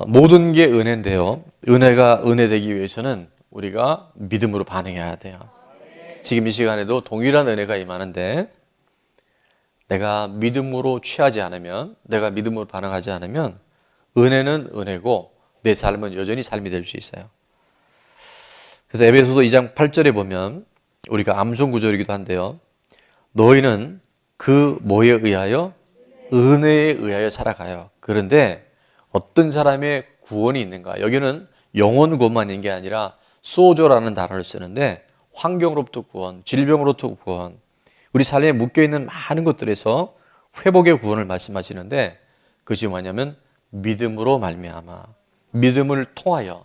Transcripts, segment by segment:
모든 게 은혜인데요. 은혜가 은혜되기 위해서는 우리가 믿음으로 반응해야 돼요. 지금 이 시간에도 동일한 은혜가 임하는데 내가 믿음으로 취하지 않으면, 내가 믿음으로 반응하지 않으면 은혜는 은혜고 내 삶은 여전히 삶이 될 수 있어요. 그래서 에베소서 2장 8절에 보면 우리가 암송 구절이기도 한데요. 너희는 그 뭐에 의하여? 은혜에 의하여 살아가요. 그런데 어떤 사람의 구원이 있는가? 여기는 영혼 구원만 있는 게 아니라 소조라는 단어를 쓰는데 환경으로부터 구원, 질병으로부터 구원, 우리 삶에 묶여있는 많은 것들에서 회복의 구원을 말씀하시는데 그것이 뭐냐면 믿음으로 말미암아, 믿음을 통하여,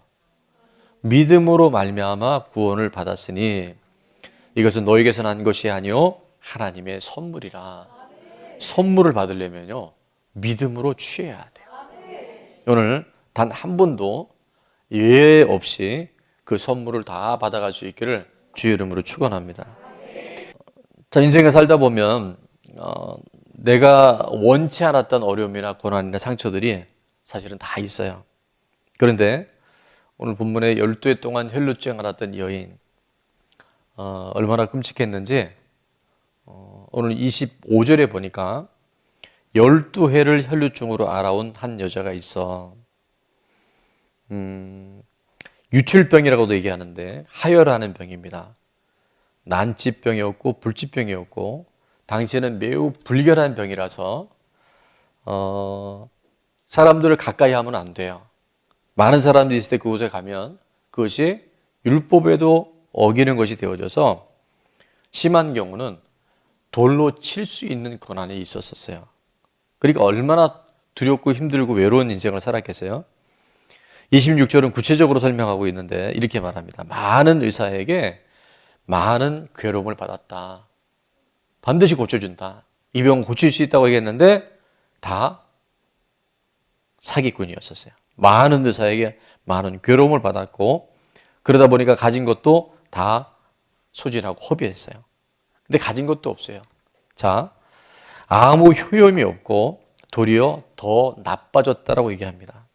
믿음으로 말미암아 구원을 받았으니 이것은 너에게서 난 것이 아니요 하나님의 선물이라. 선물을 받으려면요 믿음으로 취해야 돼요. 오늘 단 한 번도 예외 없이 그 선물을 다 받아갈 수 있기를 주의 이름으로 축원합니다. 자, 인생을 살다 보면 내가 원치 않았던 어려움이나 고난이나 상처들이 사실은 다 있어요. 그런데 오늘 본문에 12해 동안 혈루증을 앓았던 여인, 얼마나 끔찍했는지 오늘 25절에 보니까 12해를 혈루증으로 앓아온 한 여자가 있어. 유출병이라고도 얘기하는데 하혈하는 병입니다. 난치병이었고 불치병이었고 당시에는 매우 불결한 병이라서 사람들을 가까이 하면 안 돼요. 많은 사람들이 있을 때 그곳에 가면 그것이 율법에도 어기는 것이 되어져서 심한 경우는 돌로 칠 수 있는 고난이 있었어요. 그러니까 얼마나 두렵고 힘들고 외로운 인생을 살았겠어요. 26절은 구체적으로 설명하고 있는데 이렇게 말합니다. 많은 의사에게 많은 괴로움을 받았다. 반드시 고쳐준다. 이 병 고칠 수 있다고 얘기했는데 다 사기꾼이었었어요. 많은 의사에게 많은 괴로움을 받았고 그러다 보니까 가진 것도 다 소진하고 허비했어요. 근데 가진 것도 없어요. 자, 아무 효용이 없고 도리어 더 나빠졌다라고 얘기합니다.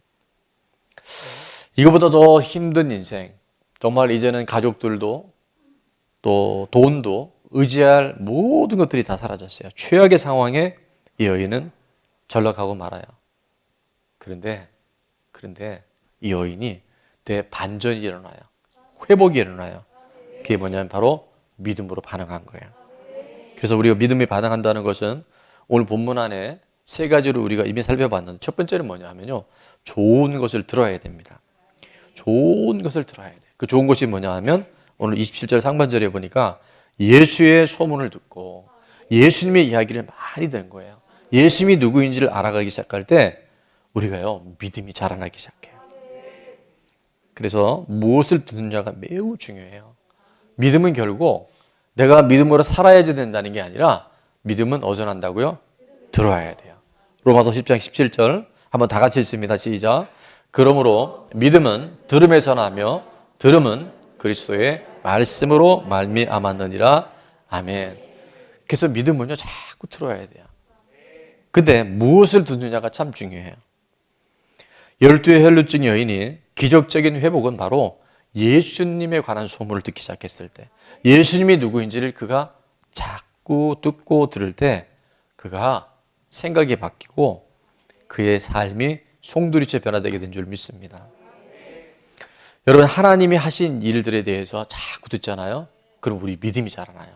이거보다 더 힘든 인생, 정말 이제는 가족들도 또 돈도 의지할 모든 것들이 다 사라졌어요. 최악의 상황에 이 여인은 전락하고 말아요. 그런데 이 여인이 대반전이 일어나요. 회복이 일어나요. 그게 뭐냐면 바로 믿음으로 반응한 거예요. 그래서 우리가 믿음에 반응한다는 것은 오늘 본문 안에 세 가지로 우리가 이미 살펴봤는데 첫 번째는 뭐냐 하면요. 좋은 것을 들어야 됩니다. 좋은 것을 들어야 돼요. 그 좋은 것이 뭐냐 하면 오늘 27절 상반절에 보니까 예수의 소문을 듣고 예수님의 이야기를 많이 듣는 거예요. 예수님이 누구인지를 알아가기 시작할 때 우리가요 믿음이 자라나기 시작해요. 그래서 무엇을 듣느냐가 매우 중요해요. 믿음은 결국 내가 믿음으로 살아야지 된다는 게 아니라 믿음은 어디서 난다고요? 들어야 돼요. 로마서 10장 17절 한번 다 같이 읽습니다. 시작. 그러므로 믿음은 들음에서 나며 들음은 그리스도의 말씀으로 말미암았느니라. 아멘. 그래서 믿음은요 자꾸 들어야 돼요. 근데 무엇을 듣느냐가 참 중요해요. 12의 혈루증 여인이 기적적인 회복은 바로 예수님에 관한 소문을 듣기 시작했을 때, 예수님이 누구인지를 그가 자꾸 듣고 들을 때 그가 생각이 바뀌고 그의 삶이 송두리째 변화되게 된 줄 믿습니다. 여러분, 하나님이 하신 일들에 대해서 자꾸 듣잖아요. 그럼 우리 믿음이 자라나요.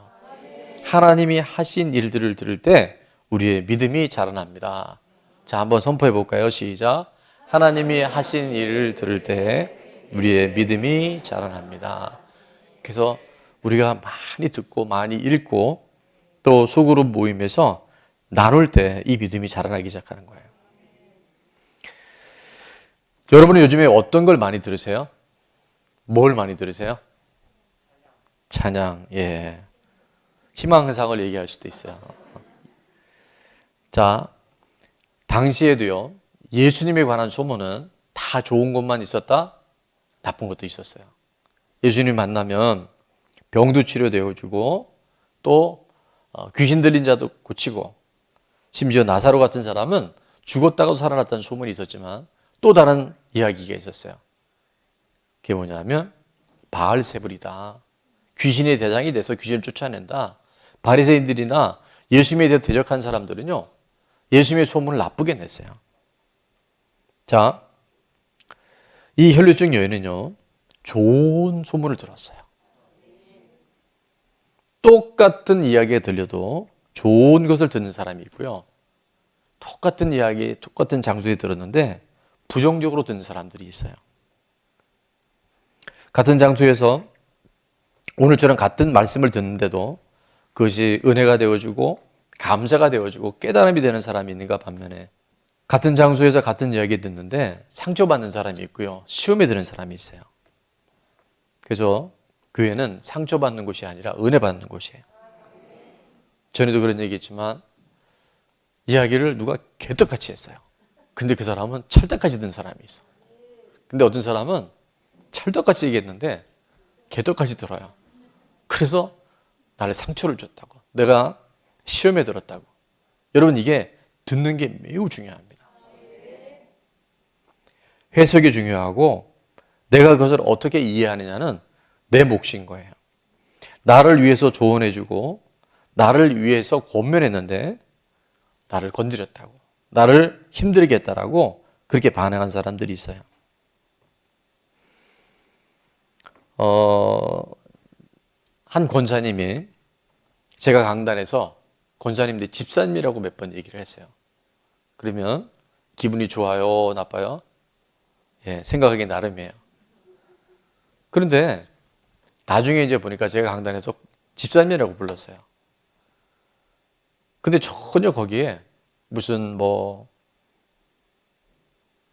하나님이 하신 일들을 들을 때 우리의 믿음이 자라납니다. 자, 한번 선포해 볼까요? 시작. 하나님이 하신 일을 들을 때 우리의 믿음이 자라납니다. 그래서 우리가 많이 듣고 많이 읽고 또 소그룹 모임에서 나눌 때 이 믿음이 자라나기 시작하는 거예요. 여러분은 요즘에 어떤 걸 많이 들으세요? 뭘 많이 들으세요? 찬양, 예. 희망상을 얘기할 수도 있어요. 자, 당시에도요, 예수님에 관한 소문은 다 좋은 것만 있었다? 나쁜 것도 있었어요. 예수님 만나면 병도 치료되어주고 또 귀신 들린 자도 고치고 심지어 나사로 같은 사람은 죽었다가도 살아났다는 소문이 있었지만 또 다른 이야기가 있었어요. 그게 뭐냐면 바알세불이다. 귀신의 대장이 돼서 귀신을 쫓아낸다. 바리새인들이나 예수님에 대해 대적한 사람들은요, 예수님의 소문을 나쁘게 냈어요. 자, 이 혈류증 여인은요, 좋은 소문을 들었어요. 똑같은 이야기가 들려도 좋은 것을 듣는 사람이 있고요. 똑같은 이야기, 똑같은 장소에 들었는데 부정적으로 듣는 사람들이 있어요. 같은 장소에서 오늘처럼 같은 말씀을 듣는데도 그것이 은혜가 되어주고 감사가 되어주고 깨달음이 되는 사람이 있는가 반면에 같은 장소에서 같은 이야기 듣는데 상처받는 사람이 있고요. 시험에 드는 사람이 있어요. 그래서 교회는 상처받는 곳이 아니라 은혜 받는 곳이에요. 전에도 그런 얘기했지만 이야기를 누가 개떡같이 했어요. 근데 그 사람은 찰떡같이 든 사람이 있어. 근데 어떤 사람은 찰떡같이 얘기했는데 개떡같이 들어요. 그래서 나를 상처를 줬다고. 내가 시험에 들었다고. 여러분, 이게 듣는 게 매우 중요합니다. 해석이 중요하고 내가 그것을 어떻게 이해하느냐는 내 몫인 거예요. 나를 위해서 조언해주고 나를 위해서 권면했는데 나를 건드렸다고, 나를 힘들게 했다라고 그렇게 반응한 사람들이 있어요. 한 권사님이 제가 강단에서 권사님들이 집사님이라고 몇 번 얘기를 했어요. 그러면 기분이 좋아요, 나빠요? 예, 생각하기 나름이에요. 그런데 나중에 이제 보니까 제가 강단에서 집사님이라고 불렀어요. 근데 전혀 거기에 무슨 뭐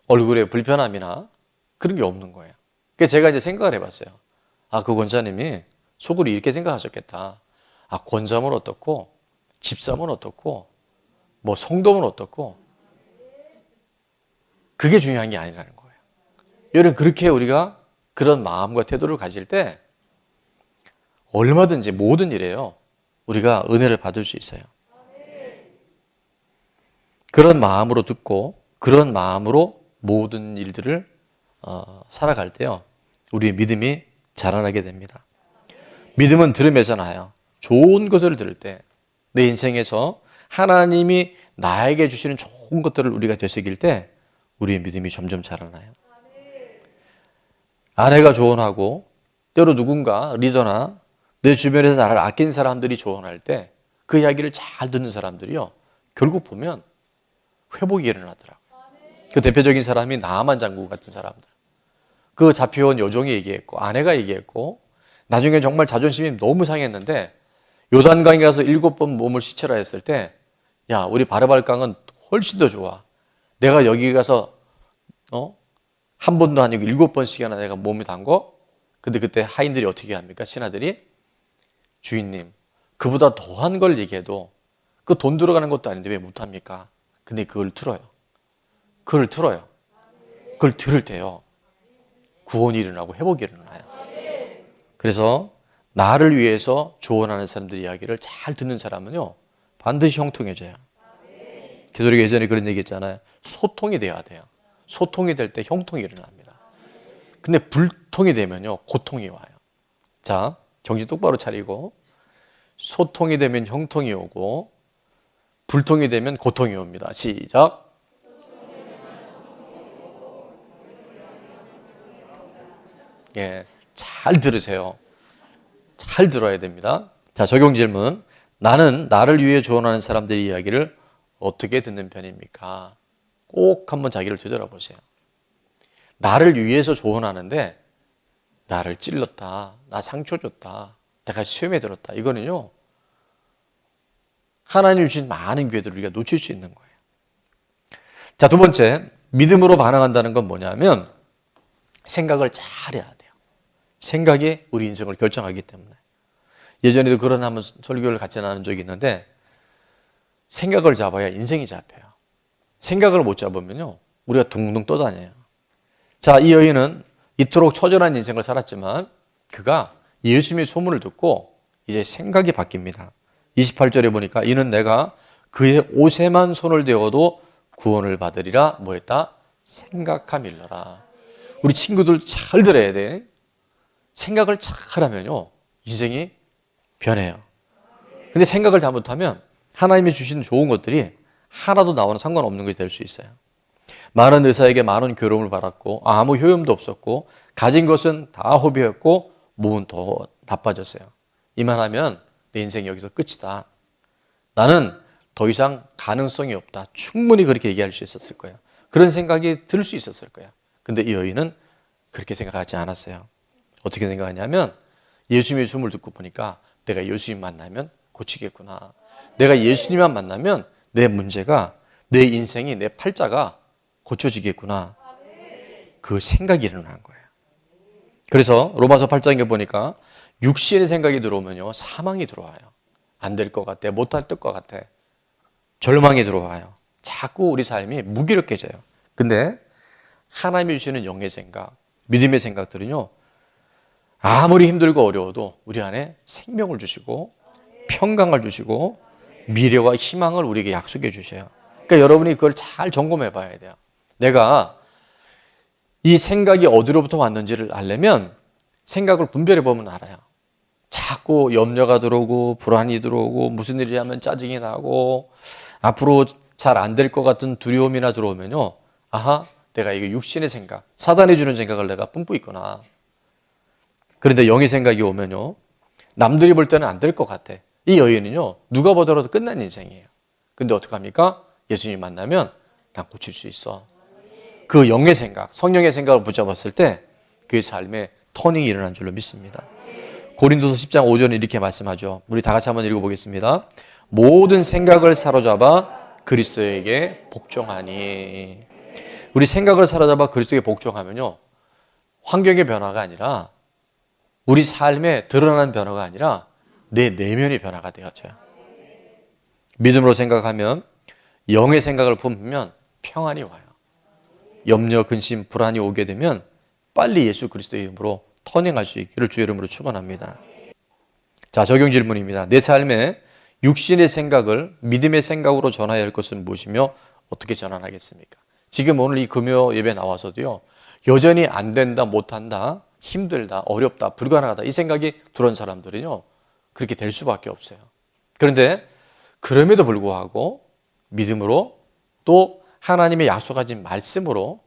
얼굴에 불편함이나 그런 게 없는 거예요. 그래서 제가 이제 생각을 해봤어요. 아, 그 권사님이 속으로 이렇게 생각하셨겠다. 아, 권사면 어떻고, 집사면 어떻고, 뭐 성도면 어떻고, 그게 중요한 게 아니라는 거예요. 여러분, 그렇게 우리가 그런 마음과 태도를 가질 때 얼마든지 모든 일에요, 우리가 은혜를 받을 수 있어요. 그런 마음으로 듣고 그런 마음으로 모든 일들을 살아갈 때요, 우리의 믿음이 자라나게 됩니다. 믿음은 들음에서 나요. 좋은 것을 들을 때 내 인생에서 하나님이 나에게 주시는 좋은 것들을 우리가 되새길 때 우리의 믿음이 점점 자라나요. 아내가 조언하고 때로 누군가 리더나 내 주변에서 나를 아낀 사람들이 조언할 때 그 이야기를 잘 듣는 사람들이요, 결국 보면 회복이 일어나더라고요. 그 대표적인 사람이 나아만 장군 같은 사람들. 그 잡혀온 여종이 얘기했고 아내가 얘기했고 나중에 정말 자존심이 너무 상했는데 요단강에 가서 7번 몸을 씻으라 했을 때, 야, 우리 바르발강은 훨씬 더 좋아. 내가 여기 가서 한 번도 아니고 7번씩이나 내가 몸이 담궈. 근데 그때 하인들이 어떻게 합니까? 신하들이, 주인님, 그보다 더한 걸 얘기해도 그 돈 들어가는 것도 아닌데 왜 못합니까? 근데 그걸 들어요. 그걸 들어요. 그걸 들을 때요, 구원이 일어나고 회복이 일어나요. 그래서 나를 위해서 조언하는 사람들 이야기를 잘 듣는 사람은요, 반드시 형통해져요. 그래서 우리가 예전에 그런 얘기 했잖아요. 소통이 돼야 돼요. 소통이 될 때 형통이 일어납니다. 근데 불통이 되면요, 고통이 와요. 자, 정신 똑바로 차리고, 소통이 되면 형통이 오고 불통이 되면 고통이 옵니다. 시작. 예, 잘 들으세요. 잘 들어야 됩니다. 자, 적용 질문. 나는 나를 위해 조언하는 사람들의 이야기를 어떻게 듣는 편입니까? 꼭 한번 자기를 되돌아보세요. 나를 위해서 조언하는데 나를 찔렀다, 나 상처 줬다, 내가 시험에 들었다, 이거는요, 하나님 주신 많은 기회들을 우리가 놓칠 수 있는 거예요. 자, 두 번째, 믿음으로 반응한다는 건 뭐냐면 생각을 잘해야 돼요. 생각이 우리 인생을 결정하기 때문에. 예전에도 그런 한번 설교를 같이 나눈 적이 있는데, 생각을 잡아야 인생이 잡혀요. 생각을 못 잡으면요, 우리가 둥둥 떠다녀요. 자, 이 여인은 이토록 처절한 인생을 살았지만 그가 예수님의 소문을 듣고 이제 생각이 바뀝니다. 28절에 보니까 이는 내가 그의 옷에만 손을 대어도 구원을 받으리라 뭐했다? 생각함 일러라. 우리 친구들 잘 들어야 돼. 생각을 잘 하면요, 인생이 변해요. 근데 생각을 잘못하면 하나님이 주시는 좋은 것들이 하나도 나와는 상관없는 것이 될 수 있어요. 많은 의사에게 많은 교름을 받았고 아무 효용도 없었고 가진 것은 다 허비였고 몸은 더 나빠졌어요. 이만하면 내 인생이 여기서 끝이다. 나는 더 이상 가능성이 없다. 충분히 그렇게 얘기할 수 있었을 거예요. 그런 생각이 들 수 있었을 거예요. 근데 이 여인은 그렇게 생각하지 않았어요. 어떻게 생각하냐면 예수님의 숨을 듣고 보니까 내가 예수님 만나면 고치겠구나. 내가 예수님만 만나면 내 문제가, 내 인생이, 내 팔자가 고쳐지겠구나. 그 생각이 일어난 거예요. 그래서 로마서 8장에 보니까 육신의 생각이 들어오면요, 사망이 들어와요. 안 될 것 같아, 못할 것 같아, 절망이 들어와요. 자꾸 우리 삶이 무기력해져요. 근데 하나님이 주시는 영의 생각, 믿음의 생각들은요, 아무리 힘들고 어려워도 우리 안에 생명을 주시고 평강을 주시고 미래와 희망을 우리에게 약속해 주셔요. 그러니까 여러분이 그걸 잘 점검해 봐야 돼요. 내가 이 생각이 어디로부터 왔는지를 알려면 생각을 분별해 보면 알아요. 자꾸 염려가 들어오고 불안이 들어오고 무슨 일이 하면 짜증이 나고 앞으로 잘 안 될 것 같은 두려움이나 들어오면요, 아하, 내가 이게 육신의 생각, 사단이 주는 생각을 내가 뿜고 있구나. 그런데 영의 생각이 오면요, 남들이 볼 때는 안 될 것 같아. 이 여인은요, 누가 보더라도 끝난 인생이에요. 근데 어떡합니까? 예수님 만나면 난 고칠 수 있어. 그 영의 생각, 성령의 생각을 붙잡았을 때 그의 삶에 터닝이 일어난 줄로 믿습니다. 고린도서 10장 5절에 이렇게 말씀하죠. 우리 다 같이 한번 읽어보겠습니다. 모든 생각을 사로잡아 그리스도에게 복종하니. 우리 생각을 사로잡아 그리스도에게 복종하면요, 환경의 변화가 아니라, 우리 삶에 드러나는 변화가 아니라 내 내면의 변화가 되어져요. 믿음으로 생각하면, 영의 생각을 품으면 평안이 와요. 염려, 근심, 불안이 오게 되면 빨리 예수 그리스도의 이름으로 터닝할 수 있기를 주 이름으로 축원합니다. 자, 적용 질문입니다. 내 삶에 육신의 생각을 믿음의 생각으로 전화해야 할 것은 무엇이며 어떻게 전환하겠습니까? 지금 오늘 이 금요 예배 나와서도요, 여전히 안 된다, 못한다, 힘들다, 어렵다, 불가능하다 이 생각이 들어온 사람들은요, 그렇게 될 수밖에 없어요. 그런데 그럼에도 불구하고 믿음으로 또 하나님의 약속하신 말씀으로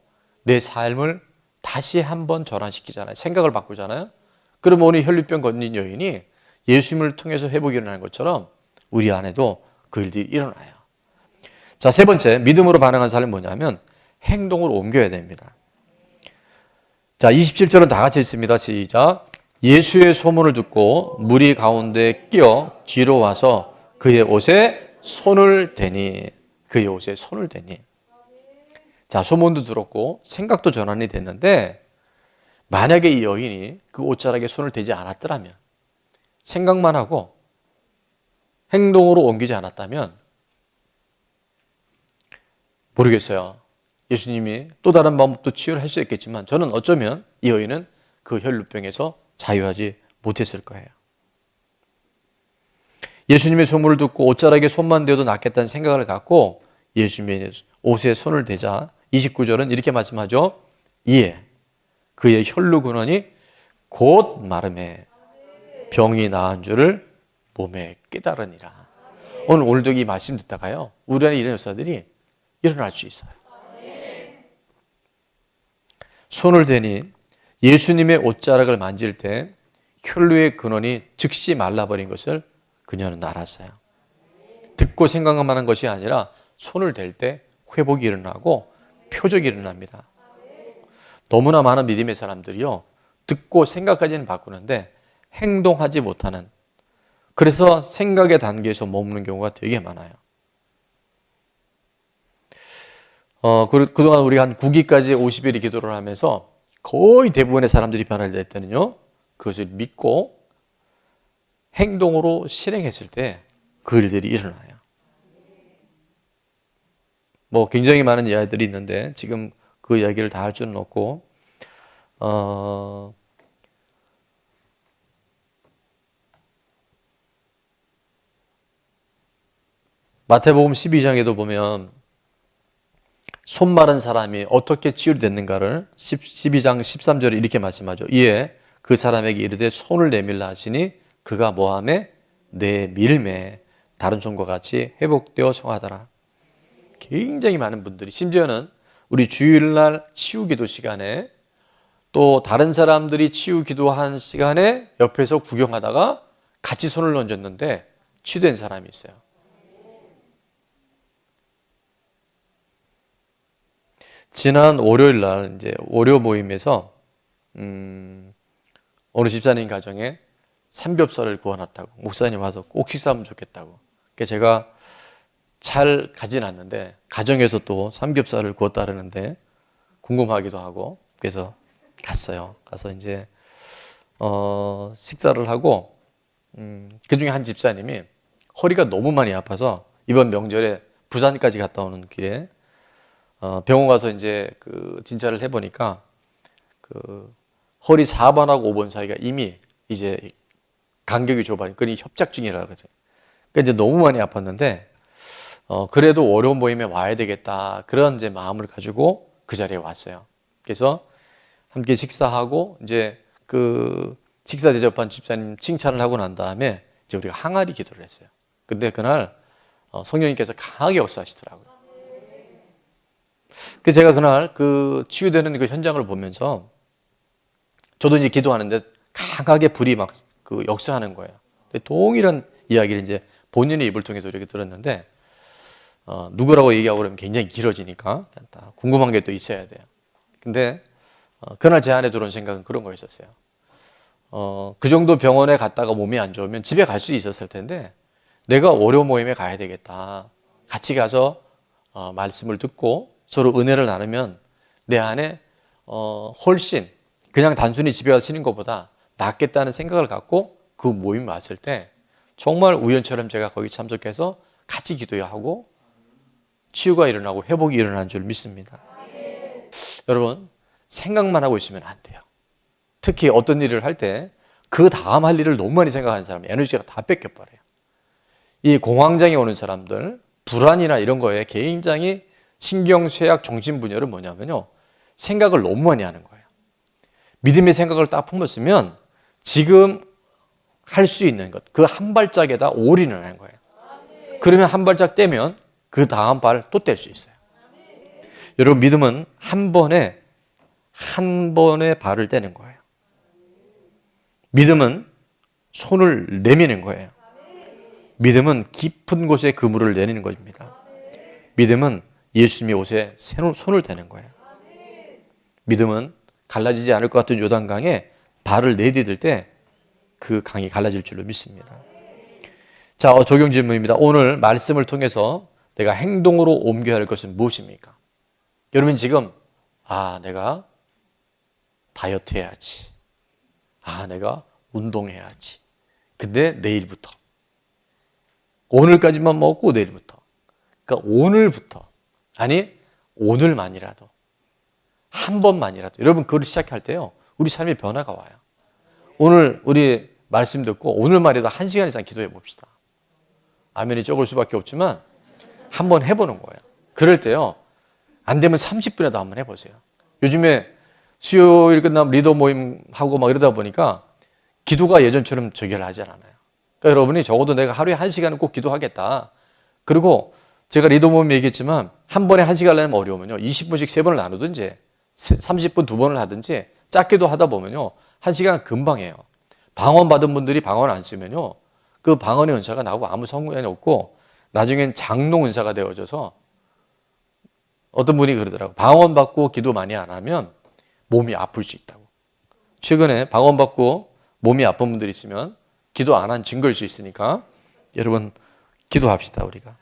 내 삶을 다시 한번 전환시키잖아요. 생각을 바꾸잖아요. 그러면 오늘 혈류병 걸린 여인이 예수님을 통해서 회복이 일어나는 것처럼 우리 안에도 그 일들이 일어나요. 자, 세 번째, 믿음으로 반응한 삶은 뭐냐면 행동으로 옮겨야 됩니다. 자, 27절은 다 같이 읽습니다. 시작. 예수의 소문을 듣고 무리 가운데 끼어 뒤로 와서 그의 옷에 손을 대니. 그의 옷에 손을 대니. 자, 소문도 들었고 생각도 전환이 됐는데, 만약에 이 여인이 그 옷자락에 손을 대지 않았더라면, 생각만 하고 행동으로 옮기지 않았다면 모르겠어요. 예수님이 또 다른 방법도 치유를 할 수 있겠지만 저는 어쩌면 이 여인은 그 혈루병에서 자유하지 못했을 거예요. 예수님의 소문을 듣고 옷자락에 손만 대어도 낫겠다는 생각을 갖고 예수님의 옷에 손을 대자 29절은 이렇게 말씀하죠. 이에 그의 혈루 근원이 곧 마름에 병이 나은 줄을 몸에 깨달으니라. 오늘도 이 말씀 듣다가요, 우리 안에 이런 역사들이 일어날 수 있어요. 손을 대니 예수님의 옷자락을 만질 때 혈루의 근원이 즉시 말라버린 것을 그녀는 알았어요. 듣고 생각만 하는 것이 아니라 손을 댈 때 회복이 일어나고 표적이 일어납니다. 너무나 많은 믿음의 사람들이요, 듣고 생각까지는 바꾸는데 행동하지 못하는, 그래서 생각의 단계에서 머무는 경우가 되게 많아요. 그동안 우리 한 9기까지 50일이 기도를 하면서 거의 대부분의 사람들이 변화를 낼 때는요, 그것을 믿고 행동으로 실행했을 때 그 일들이 일어나요. 뭐 굉장히 많은 이야기들이 있는데 지금 그 이야기를 다 할 수는 없고, 마태복음 12장에도 보면 손 마른 사람이 어떻게 치유됐는가를 12장 13절에 이렇게 말씀하죠. 이에 그 사람에게 이르되 손을 내밀라 하시니 그가 뭐하매 내밀매 다른 손과 같이 회복되어 성하더라. 굉장히 많은 분들이, 심지어는 우리 주일날 치유기도 시간에 또 다른 사람들이 치유기도한 시간에 옆에서 구경하다가 같이 손을 얹었는데 치유된 사람이 있어요. 지난 월요일 날 이제 월요 모임에서 어느 집사님 가정에 삼겹살을 구워놨다고, 목사님 와서 꼭 식사하면 좋겠다고. 그래서 제가 잘 가진 않는데 가정에서 또 삼겹살을 구웠다 그러는데 궁금하기도 하고, 그래서 갔어요. 가서 이제 식사를 하고 그 중에 한 집사님이 허리가 너무 많이 아파서 이번 명절에 부산까지 갔다 오는 길에 병원 가서 이제 그 진찰을 해보니까 그 허리 4번하고 5번 사이가 이미 이제 간격이 좁아요. 그러니 협착증이라고 그러죠. 그러니까 이제 너무 많이 아팠는데 그래도 월요 모임에 와야 되겠다, 그런 이제 마음을 가지고 그 자리에 왔어요. 그래서 함께 식사하고 이제 그 식사 대접한 집사님 칭찬을 하고 난 다음에 이제 우리가 항아리 기도를 했어요. 근데 그날 성령님께서 강하게 역사하시더라고요. 그래서 제가 그날 그 치유되는 그 현장을 보면서 저도 이제 기도하는데 강하게 불이 막 그 역사하는 거예요. 동일한 이야기를 이제 본인의 입을 통해서 이렇게 들었는데 누구라고 얘기하고 그러면 굉장히 길어지니까 궁금한 게 또 있어야 돼요. 근데 그날 제 안에 들어온 생각은 그런 거였었어요. 그 정도 병원에 갔다가 몸이 안 좋으면 집에 갈 수 있었을 텐데 내가 월요 모임에 가야 되겠다. 같이 가서 말씀을 듣고 서로 은혜를 나누면 내 안에 훨씬 그냥 단순히 집에 가서 쉬는 것보다 낫겠다는 생각을 갖고 그 모임 왔을 때 정말 우연처럼 제가 거기 참석해서 같이 기도하고 치유가 일어나고 회복이 일어난 줄 믿습니다. 여러분, 생각만 하고 있으면 안 돼요. 특히 어떤 일을 할 때 그 다음 할 일을 너무 많이 생각하는 사람은 에너지가 다 뺏겨버려요. 이 공황장애 오는 사람들, 불안이나 이런 거에 굉장히 신경쇠약 정신분열은 뭐냐면요, 생각을 너무 많이 하는 거예요. 믿음의 생각을 딱 품었으면 지금 할 수 있는 것, 그 한 발짝에다 올인을 하는 거예요. 그러면 한 발짝 떼면 그 다음 발 또 뗄 수 있어요. 여러분, 믿음은 한 번에 발을 떼는 거예요. 믿음은 손을 내미는 거예요. 믿음은 깊은 곳에 그물을 내리는 것입니다. 믿음은 예수님의 옷에 손을 대는 거예요. 믿음은 갈라지지 않을 것 같은 요단강에 발을 내디딜 때 그 강이 갈라질 줄로 믿습니다. 자, 적용 질문입니다. 오늘 말씀을 통해서 내가 행동으로 옮겨야 할 것은 무엇입니까? 여러분 지금 내가 다이어트 해야지. 내가 운동해야지. 근데 내일부터. 오늘까지만 먹고 내일부터. 그러니까 오늘부터. 아니, 오늘만이라도. 한 번만이라도. 여러분 그걸 시작할 때요, 우리 삶의 변화가 와요. 오늘 우리 말씀 듣고 오늘만이라도 1시간 이상 기도해 봅시다. 아멘이 적을 수밖에 없지만 한번 해보는 거예요. 그럴 때요, 안 되면 30분이라도 한번 해보세요. 요즘에 수요일 끝나면 리더 모임 하고 막 이러다 보니까 기도가 예전처럼 저결하지 않아요. 그러니까 여러분이 적어도 내가 하루에 1시간은 꼭 기도하겠다. 그리고 제가 리더 모임 얘기했지만 한 번에 1시간 내면 어려우면요, 20분씩 3번을 나누든지 30분 2번을 하든지 짧게도 하다 보면요 1시간 금방 해요. 방언 받은 분들이 방언 안 쓰면요, 그 방언의 은사가 나오고 아무 성공이 없고 나중엔 장롱 은사가 되어져서 어떤 분이 그러더라고요. 방언 받고 기도 많이 안 하면 몸이 아플 수 있다고. 최근에 방언 받고 몸이 아픈 분들이 있으면 기도 안 한 증거일 수 있으니까 여러분 기도합시다. 우리가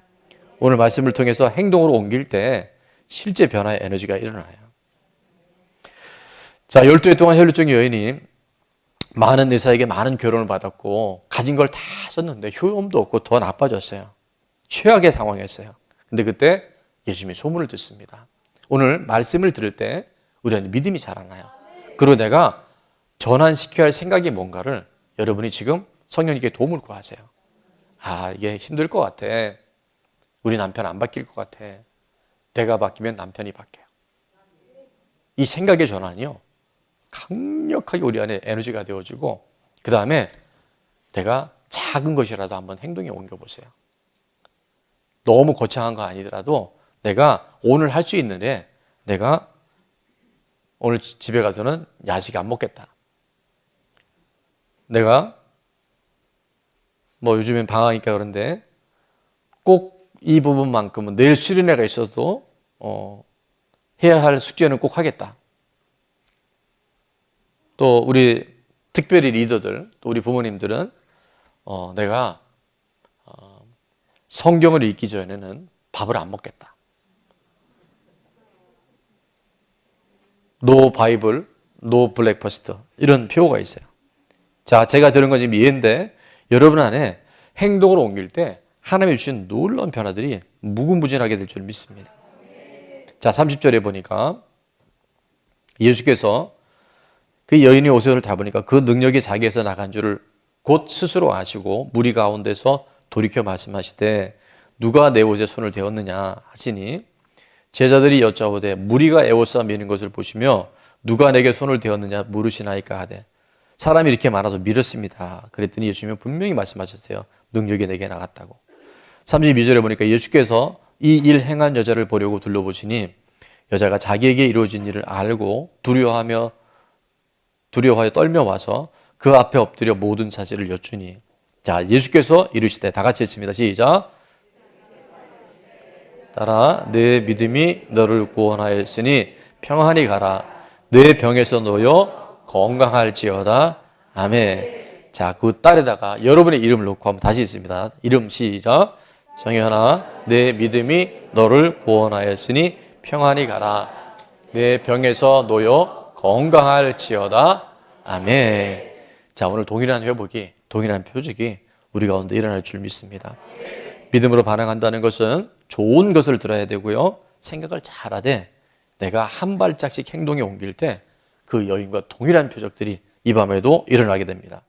오늘 말씀을 통해서 행동으로 옮길 때 실제 변화의 에너지가 일어나요. 자, 12해 동안 혈류증 여인이 많은 의사에게 많은 결혼을 받았고 가진 걸 다 썼는데 효험도 없고 더 나빠졌어요. 최악의 상황이었어요. 근데 그때 예수님의 소문을 듣습니다. 오늘 말씀을 들을 때 우리는 믿음이 자라나요. 그리고 내가 전환시켜야 할 생각이 뭔가를 여러분이 지금 성령님께 도움을 구하세요. 이게 힘들 것 같아. 우리 남편 안 바뀔 것 같아. 내가 바뀌면 남편이 바뀌어요. 이 생각의 전환이요, 강력하게 우리 안에 에너지가 되어지고, 그 다음에 내가 작은 것이라도 한번 행동에 옮겨보세요. 너무 거창한 거 아니더라도 내가 오늘 할 수 있는데, 내가 오늘 집에 가서는 야식 안 먹겠다. 내가 뭐 요즘엔 방학이니까 그런데 꼭 이 부분만큼은 내일 수련회가 있어도 해야 할 숙제는 꼭 하겠다. 또 우리 특별히 리더들, 또 우리 부모님들은 내가 성경을 읽기 전에는 밥을 안 먹겠다. No Bible, No Breakfast, 이런 표어가 있어요. 자, 제가 들은 건 지금 이해인데, 여러분 안에 행동으로 옮길 때 하나님이 주신 놀라운 변화들이 무궁무진하게 될 줄 믿습니다. 자, 30절에 보니까 예수께서 그 여인이 옷을 다 보니까 그 능력이 자기에서 나간 줄을 곧 스스로 아시고 무리 가운데서 돌이켜 말씀하시되 누가 내 옷에 손을 대었느냐 하시니, 제자들이 여짜오되 무리가 에워싸 미는 것을 보시며 누가 내게 손을 대었느냐 물으시나이까 하되, 사람이 이렇게 많아서 밀었습니다. 그랬더니 예수님은 분명히 말씀하셨어요. 능력이 내게 나갔다고. 32절에 보니까 예수께서 이 일 행한 여자를 보려고 둘러보시니 여자가 자기에게 이루어진 일을 알고 두려워하여 떨며 와서 그 앞에 엎드려 모든 사실을 여쭈니, 자, 예수께서 이르시되, 다 같이 했습니다. 시작. 따라 내 믿음이 너를 구원하였으니 평안히 가라. 내 병에서 놓여 건강할지어다. 아멘. 자, 그 딸에다가 여러분의 이름을 넣고 한번 다시 있습니다. 이름 시작. 정현아, 내 믿음이 너를 구원하였으니 평안히 가라. 내 병에서 놓여 건강할지어다. 아멘. 자, 오늘 동일한 회복이, 동일한 표적이 우리 가운데 일어날 줄 믿습니다. 믿음으로 반응한다는 것은 좋은 것을 들어야 되고요, 생각을 잘하되 내가 한 발짝씩 행동에 옮길 때 그 여인과 동일한 표적들이 이 밤에도 일어나게 됩니다.